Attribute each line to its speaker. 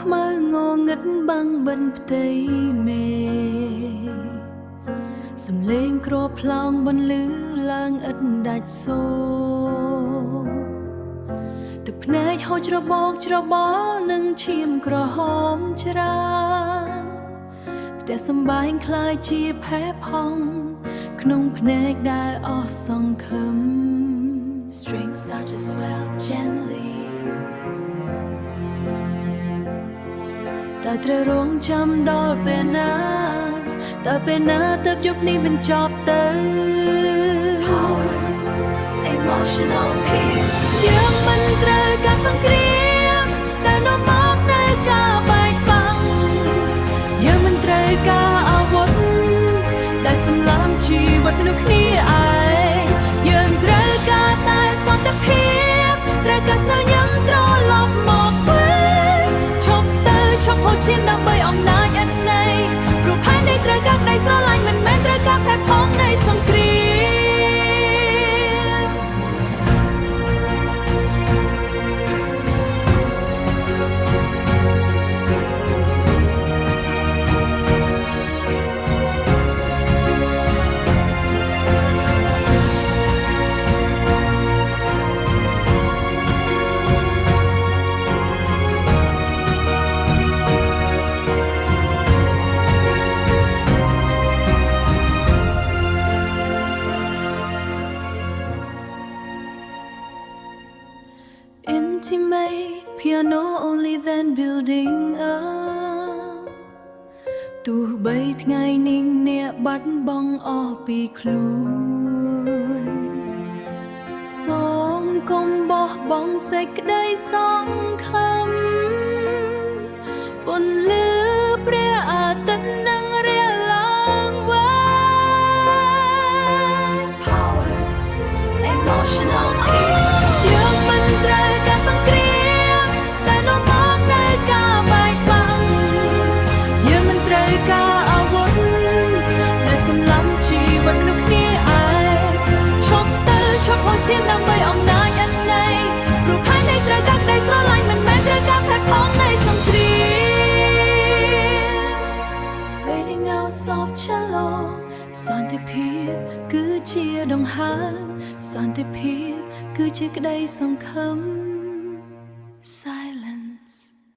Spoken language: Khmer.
Speaker 1: ខ្មៅងងឹតបាំងបិណ្ឌផ្ទៃមេសំឡេងគ្រាប់ផ្លោងបន្លឺឡើងឥតដាច់សូរទឹកភ្នែកហូរច្របូកច្របល់នឹងឈាមក្រហមច្រាផ្ទះសម្បែងคล้ายជាផែផង់ក្នុងភ្នែកដែលអស់សង្ឃឹម Strings start to swell gently តែត្រូវរងចាំដល់ពេលណាតើពេលណាទើបយប់នេះបញ្ចប់ទៅ Power emotional peak យើងមិនត្រូវការសង្គ្រាមដែលនាំមកនូវការបែកបាំងយើងមិនត្រូវការអាវុធតែសម្លាប់ជីវិតមនុស្សគ្នាឯងយើងត្រូវការតែសន្តិភាពត្រូវការស្នាមញ៉ាំត្រឡប់មកវិញឈប់ហូរឈាមដើម្បីអំណាចឥតន័យព្រោះផែនដីត្រូវការក្តីស្រឡាញ់មិនមែនត្រូវការផែនផងនៃសង្គ្រាមIntimate piano only then building up ទោះបីថ្ងៃនេះអ្នកបាត់បង់អស់ពីខ្លួនសូមកុំបោះបង់សេចក្តីសង្ឃឹមពន្លឺព្រះអាទិត្យនឹងរាឡើងវិញ Power emotional peak យើងមិនត្រូវការសង្គ្រាមតែនាំមកនូវការបែកបាំងយើងមិនត្រូវការអាវុធដែលសម្លាប់ជីវិតមនុស្សគ្នាឯងឈប់ហូរឈាមដើម្បីអំណាចឥតន័យព្រោះផែនដីត្រូវការក្តីស្រឡាញ់មិនមែនត្រូវការផែនផងនៃសង្គ្រាម Fading out soft cello សន្តិភាពគឺជាដង្ហើមសន្តិភាពគឺជាក្តីសង្ឃឹម